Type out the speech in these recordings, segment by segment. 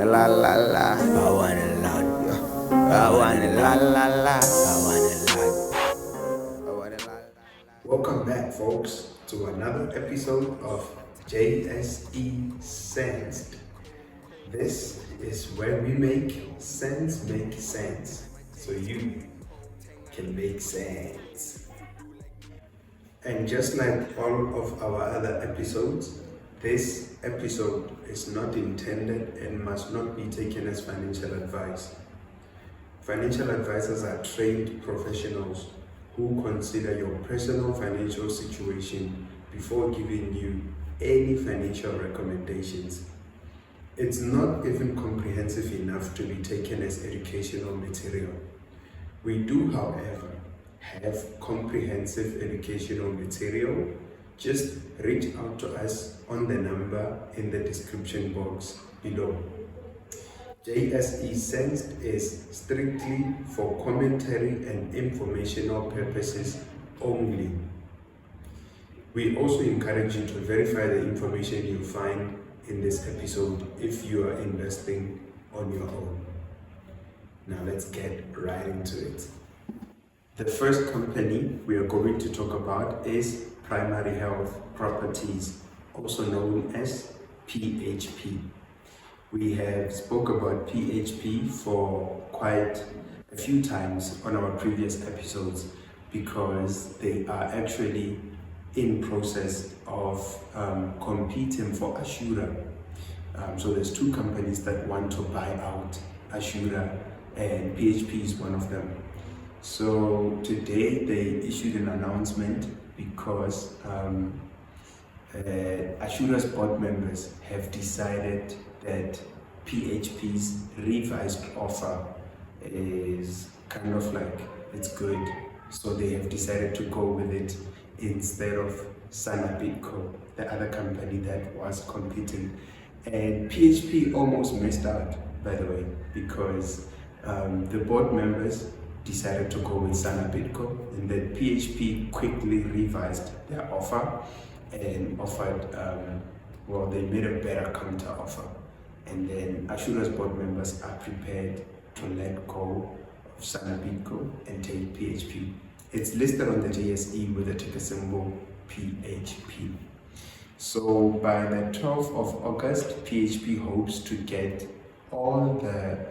wanna la la la, I wanna la, I wanna la la la, I wanna la, I wanna la la. Welcome back, folks, to another episode of JSE SENS'd. This is where we make sense make sense, so you can make sense. And just like all of our other episodes, this episode is not intended and must not be taken as financial advice. Financial advisors are trained professionals who consider your personal financial situation before giving you any financial recommendations. It's not even comprehensive enough to be taken as educational material. We do, however, have comprehensive educational material. Just reach out to us on the number in the description box below. JSE SENS'd is strictly for commentary and informational purposes only. We also encourage you to verify the information you find in this episode if you are investing on your own. Now let's get right into it. The first company we are going to talk about is Primary Health Properties, also known as PHP. We have spoke about PHP for quite a few times on our previous episodes because they are actually in process of competing for Assura. So there's two companies that want to buy out Assura, and PHP is one of them. So today they issued an announcement because Assura's board members have decided that PHP's revised offer is kind of like, it's good. So they have decided to go with it instead of SENS'd, the other company that was competing. And PHP almost missed out, by the way, because the board members decided to go with SENS'd, and then PHP quickly revised their offer and offered, they made a better counter offer. And then Assura's board members are prepared to let go of SENS'd and take PHP. It's listed on the JSE with the ticker symbol PHP. So by the 12th of August, PHP hopes to get all the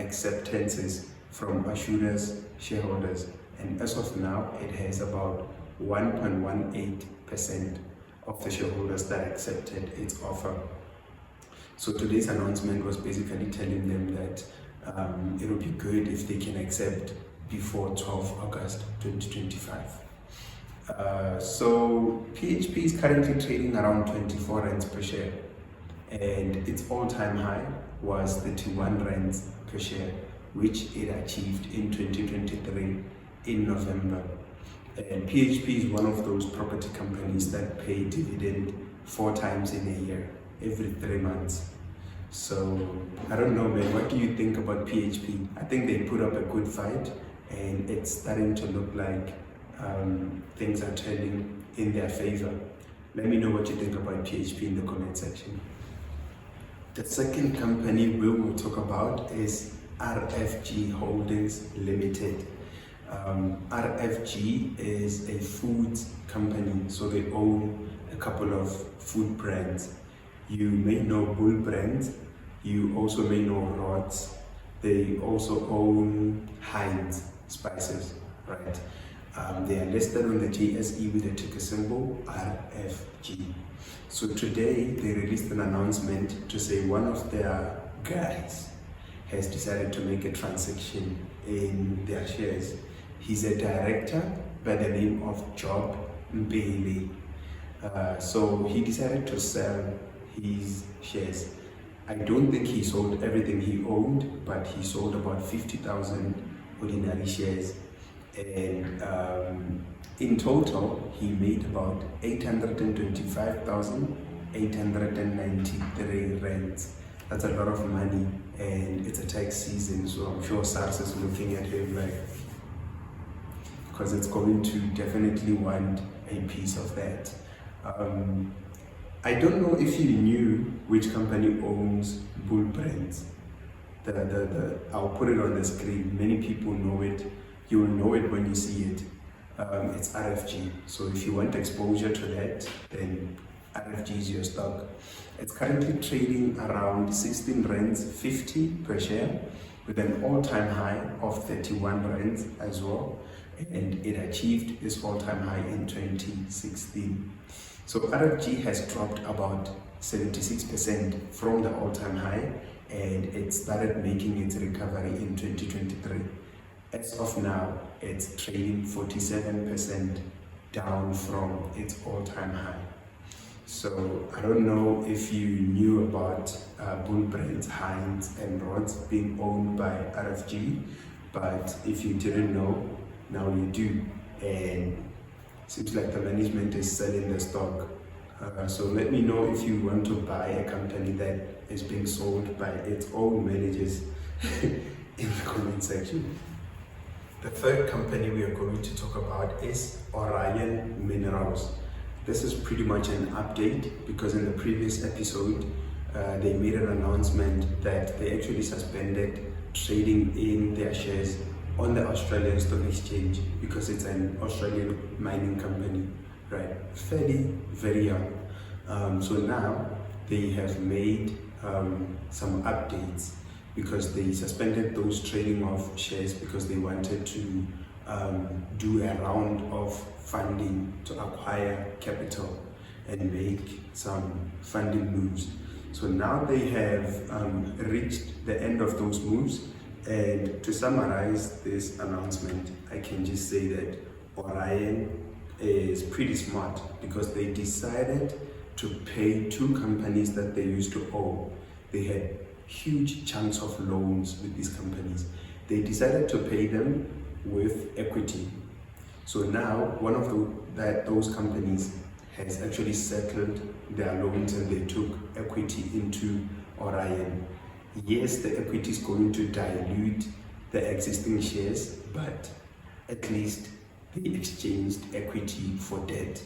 acceptances from Assura's shareholders. And as of now, it has about 1.18% of the shareholders that accepted its offer. So today's announcement was basically telling them that it would be good if they can accept before 12 August 2025. So PHP is currently trading around 24 rands per share, and its all-time high was 31 rands per share, which it achieved in 2023 in November. And PHP is one of those property companies that pay dividend 4 times in a year, every 3 months. So I don't know, man, what do you think about PHP? I think they put up a good fight, and it's starting to look like things are turning in their favor. Let me know what you think about PHP in the comment section. The second company we will talk about is RFG Holdings Limited. RFG is a food company, so they own a couple of food brands. You may know Bull Brand, you also may know Rods. They also own Heinz Spices, right? They are listed on the JSE with the ticker symbol RFG. So today they released an announcement to say one of their guys has decided to make a transaction in their shares. He's a director by the name of Job Mbele. So he decided to sell his shares. I don't think he sold everything he owned, but he sold about 50,000 ordinary shares. And in total, he made about 825,893 rands. That's a lot of money, and it's a tax season, so I'm sure SARS is looking at him like, because it's going to definitely want a piece of that. I don't know if you knew which company owns Bull Brands. I'll put it on the screen. Many people know it. You will know it when you see it. It's RFG. So if you want exposure to that, then RFG is your stock. It's currently trading around 16 rands 50 per share, with an all-time high of 31 rands as well. And it achieved this all-time high in 2016. So RFG has dropped about 76% from the all-time high, and it started making its recovery in 2023. As of now, it's trading 47% down from its all-time high. So I don't know if you knew about Bull Brands, Heinz and Rods being owned by RFG, but if you didn't know, now you do. And seems like the management is selling the stock. So let me know if you want to buy a company that is being sold by its own managers in the comment section. The third company we are going to talk about is ORION Minerals. This is pretty much an update because in the previous episode they made an announcement that they actually suspended trading in their shares on the Australian Stock Exchange because it's an Australian mining company, right? Fairly, very young. So now they have made some updates because they suspended those trading of shares because they wanted to do a round of funding to acquire capital and make some funding moves. So now they have reached the end of those moves, and to summarize this announcement, I can just say that ORION is pretty smart because they decided to pay two companies that they used to own. They had huge chunks of loans with these companies. They decided to pay them with equity. So now one of those companies has actually settled their loans and they took equity into ORION. Yes, the equity is going to dilute the existing shares, but at least they exchanged equity for debt.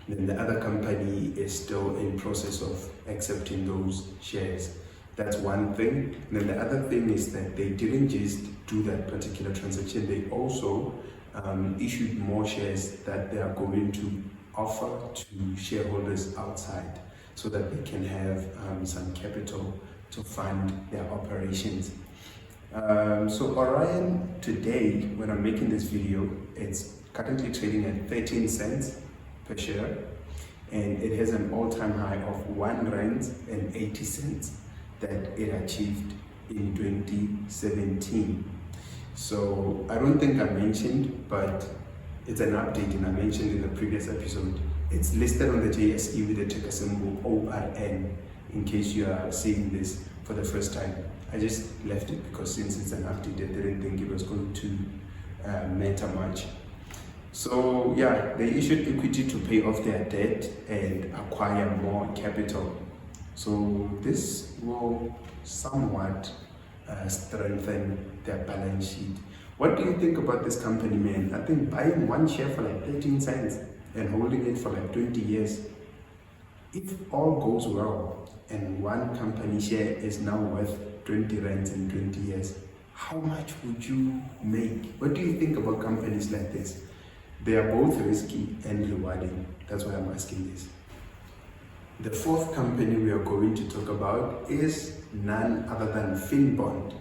Then the other company is still in process of accepting those shares. That's one thing. And then the other thing is that they didn't just do that particular transaction, they also issued more shares that they are going to offer to shareholders outside so that they can have some capital to fund their operations. So ORION today, when I'm making this video, it's currently trading at 13 cents per share, and it has an all-time high of 1 rand and 80 cents that it achieved in 2017. So I don't think I mentioned, but it's an update, and I mentioned in the previous episode. It's listed on the JSE with the ticker symbol ORN, in case you are seeing this for the first time. I just left it because since it's an update, I didn't think it was going to matter much. So yeah, they issued equity to pay off their debt and acquire more capital. So this will somewhat strengthen their balance sheet. What do you think about this company, man? I think buying one share for like 13 cents and holding it for like 20 years, if all goes well and one company share is now worth 20 rands in 20 years, how much would you make? What do you think about companies like this? They are both risky and rewarding. That's why I'm asking this. The fourth company we are going to talk about is none other than Finbond.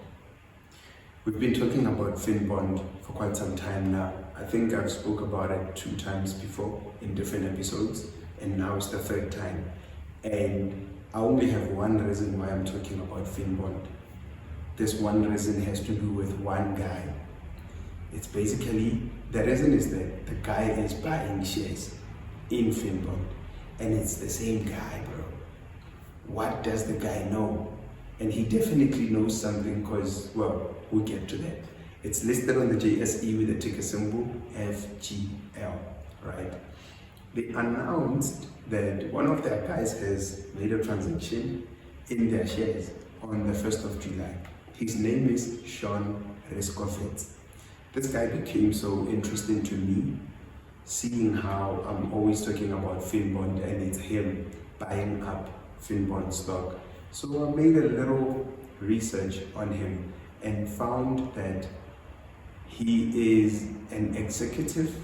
We've been talking about Finbond for quite some time now. I think I've spoke about it 2 times before in different episodes, and now it's the 3rd time. And I only have one reason why I'm talking about Finbond. This one reason has to do with one guy. It's basically, the reason is that the guy is buying shares in Finbond, and it's the same guy, bro. What does the guy know? And he definitely knows something because, well, we'll get to that. It's listed on the JSE with the ticker symbol FGL, right? They announced that one of their guys has made a transaction in their shares on the 1st of July. His name is Sean Riskovitz. This guy became so interesting to me, seeing how I'm always talking about Finbond and it's him buying up Finbond stock. So I made a little research on him and found that he is an executive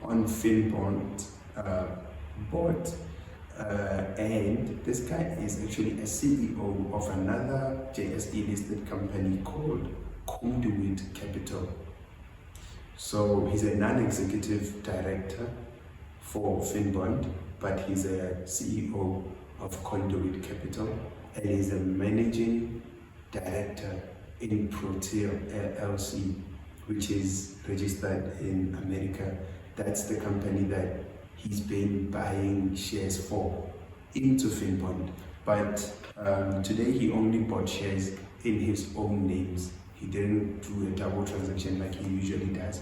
on Finbond board, and this guy is actually a CEO of another JSE listed company called Conduit Capital. So he's a non-executive director for Finbond, but he's a CEO of Conduit Capital, and he's a managing director in Protea LLC, which is registered in America. That's the company that he's been buying shares for into Finbond. But today he only bought shares in his own names. He didn't do a double transaction like he usually does.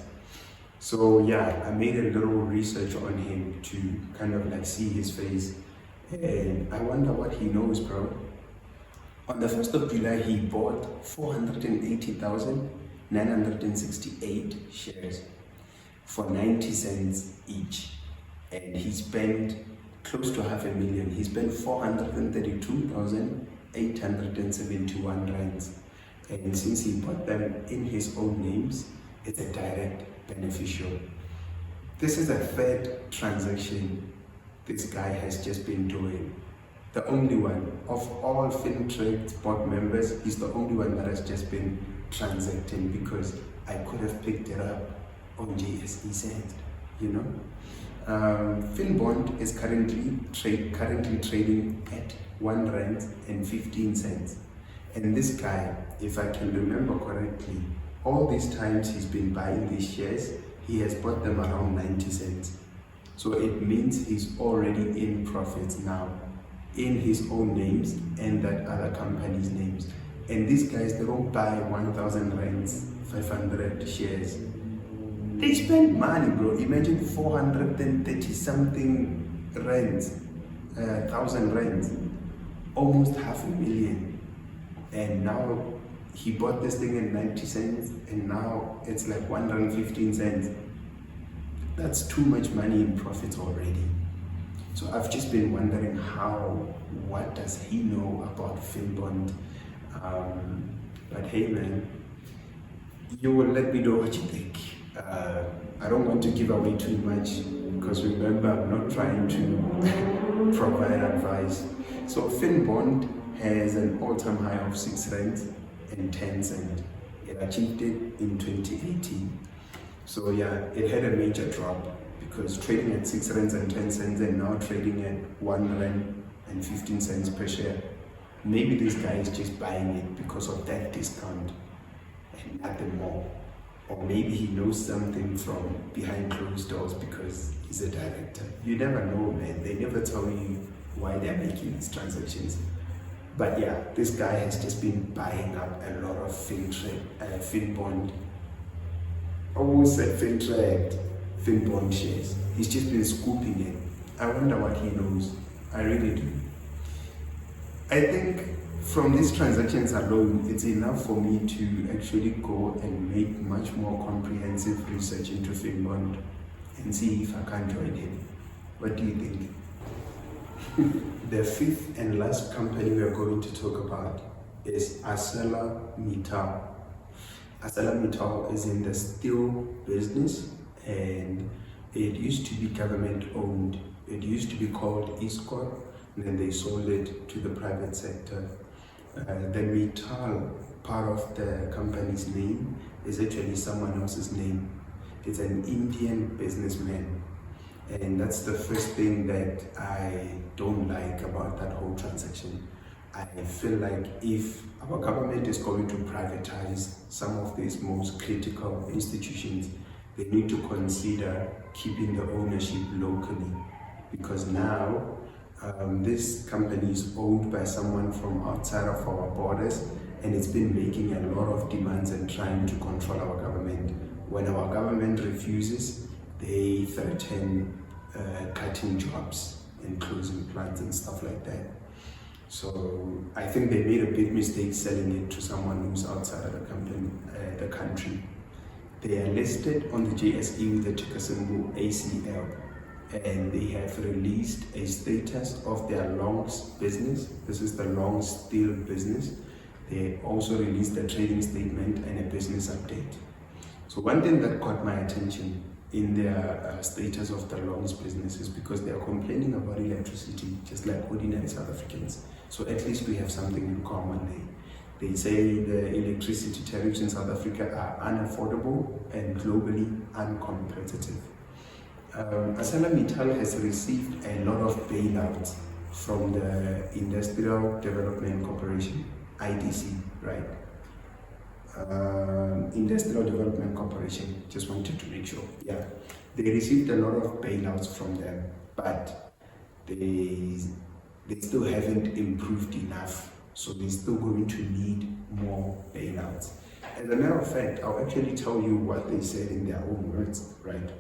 So yeah, I made a little research on him to kind of like see his face, and I wonder what he knows, bro. On the 1st of July, he bought 480,968 shares for 90 cents each, and he spent close to $500,000. He spent 432,871 rands, and since he bought them in his own names, it's a direct beneficial. This is a third transaction this guy has just been doing. The only one of all FinTrade's board members, he's the only one that has just been transacting, because I could have picked it up on JSE SENS'd, you know. Finbond is currently trading at R1.15, and this guy, if I can remember correctly, all these times he's been buying these shares, he has bought them around 90 cents. So it means he's already in profits now in his own names and that other company's names. And these guys, they don't buy 1,000 rands, 500 shares. They spend money, bro. Imagine 430 something rands, 1,000 rands, almost $500,000. And now he bought this thing at 90 cents and now it's like R1.15. That's too much money in profits already. So I've just been wondering what does he know about Finbond? But hey man, you will let me know what you think. I don't want to give away too much, because remember, I'm not trying to provide advice. So Finbond has an all-time high of R6.10. It achieved it in 2018. So yeah, it had a major drop, because trading at R6.10 and now trading at R1.15 per share. Maybe this guy is just buying it because of that discount and nothing more. Or maybe he knows something from behind closed doors because he's a director. You never know, man. They never tell you why they're making these transactions. But yeah, this guy has just been buying up a lot of Finbond. I almost said Finbond shares. He's just been scooping it. I wonder what he knows. I really do. I think from these transactions alone, it's enough for me to actually go and make much more comprehensive research into Finbond and see if I can join him. What do you think? The fifth and last company we are going to talk about is ArcelorMittal. ArcelorMittal is in the steel business, and it used to be government owned. It used to be called ISCOR, and then they sold it to the private sector. The Mittal part of the company's name is actually someone else's name. It's an Indian businessman. And that's the first thing that I don't like about that whole transaction. I feel like if our government is going to privatize some of these most critical institutions, they need to consider keeping the ownership locally, because now this company is owned by someone from outside of our borders, and it's been making a lot of demands and trying to control our government. When our government refuses, they threaten cutting jobs and closing plants and stuff like that. So I think they made a big mistake selling it to someone who's outside of the country. They are listed on the JSE with the ticker symbol ACL, and they have released a status of their longs business. This is the long steel business, They also released a trading statement and a business update. So one thing that caught my attention in their status of the longs business is because they are complaining about electricity just like ordinary South Africans. So at least we have something in common. They say the electricity tariffs in South Africa are unaffordable and globally uncompetitive. ArcelorMittal has received a lot of bailouts from the Industrial Development Corporation, IDC, right? Industrial Development Corporation, just wanted to make sure. Yeah, they received a lot of bailouts from them, but they still haven't improved enough, so they're still going to need more bailouts. As a matter of fact, I'll actually tell you what they said in their own words, right?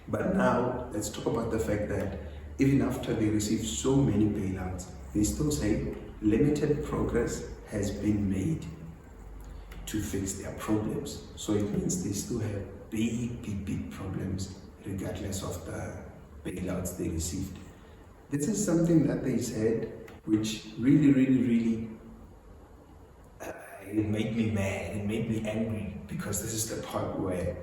But now let's talk about the fact that even after they received so many bailouts, they still say limited progress has been made to fix their problems. So it means they still have big problems regardless of the bailouts they received. This is something that they said which really it made me mad, it made me angry, because this is the part where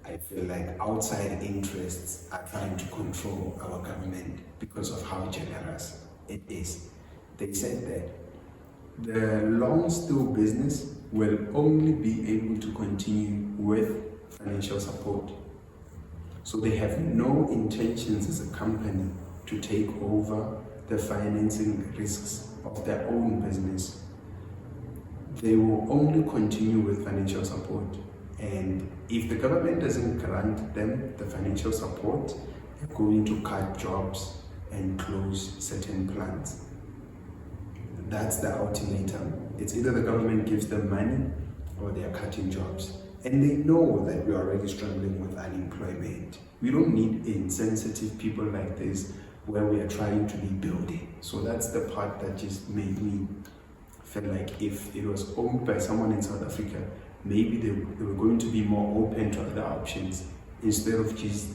I feel like outside interests are trying to control our government because of how generous it is. They said that the long steel business will only be able to continue with financial support. So they have no intentions as a company to take over the financing risks of their own business. They will only continue with financial support. And if the government doesn't grant them the financial support, they're going to cut jobs and close certain plants. That's the ultimatum. It's either the government gives them money or they are cutting jobs. And they know that we are already struggling with unemployment. We don't need insensitive people like this where we are trying to be building. So that's the part that just made me feel like if it was owned by someone in South Africa, maybe they were going to be more open to other options instead of just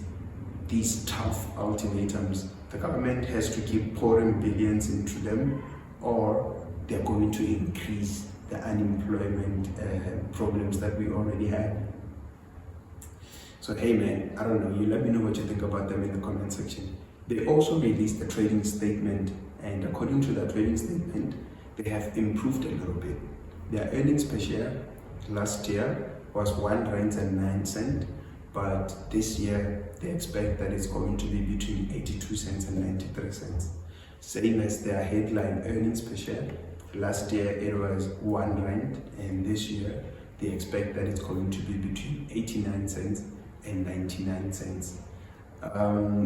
these tough ultimatums. The government has to keep pouring billions into them, or they're going to increase the unemployment problems that we already have. So hey man, I don't know, you let me know what you think about them in the comment section. They also released a trading statement, and according to the trading statement, they have improved a little bit. Their earnings per share last year was R1.09, but this year they expect that it's going to be between 82 cents and 93 cents. Same as their headline earnings per share. Last year it was R1, and this year they expect that it's going to be between 89 cents and 99 cents.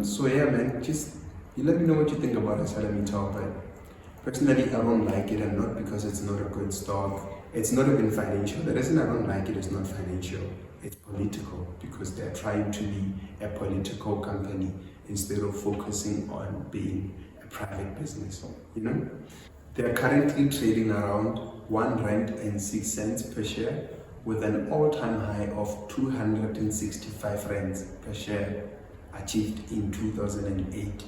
So yeah man, just you let me know what you think about ArcelorMittal. But personally, I don't like it, and not because it's not a good stock. It's not even financial. The reason I don't like it is not financial, it's political, because they're trying to be a political company instead of focusing on being a private business, you know? They're currently trading around R1.06 per share with an all-time high of 265 rands per share achieved in 2008.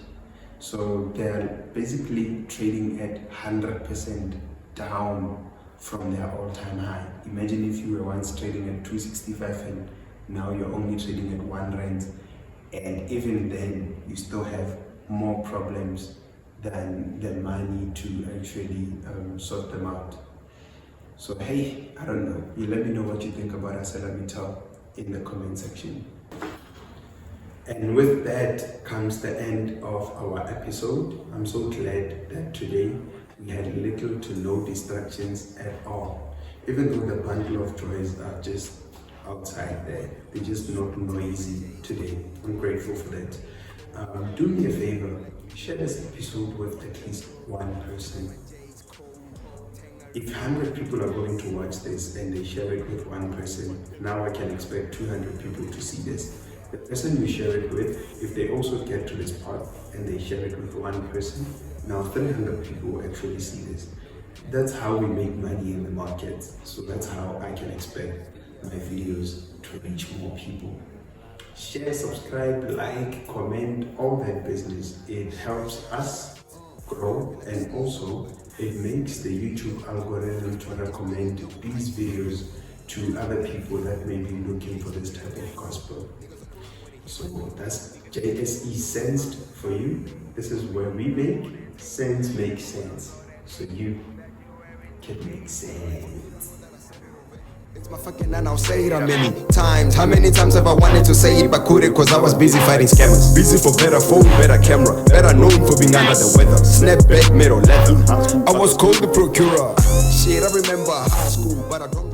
So they're basically trading at 100% down from their all-time high. Imagine if you were once trading at 265 and now you're only trading at R1, and even then you still have more problems than the money to actually sort them out. So hey, I don't know, you let me know what you think about ArcelorMittal in the comment section. And with that comes the end of our episode. I'm so glad that today we had little to no distractions at all. Even though the bundle of joys are just outside there, they're just not noisy today. I'm grateful for that. Do me a favor, share this episode with at least one person. If 100 people are going to watch this and they share it with one person, now I can expect 200 people to see this. The person you share it with, if they also get to this part and they share it with one person, now 300 people will actually see this. That's how we make money in the market. So that's how I can expect my videos to reach more people. Share, subscribe, like, comment, all that business. It helps us grow and also it makes the YouTube algorithm to recommend these videos to other people that may be looking for this type of gospel. So that's JSE Sensed for you. This is where we make sense make sense, so you can make sense. It's my fucking and I'll say it how many times. How many times have I wanted to say it but couldn't cause I was busy fighting scammers. Busy for better phone, better camera, better known for being under the weather. Snapback, metal leather. I was called the procurer. Shit, I remember high school, but I don't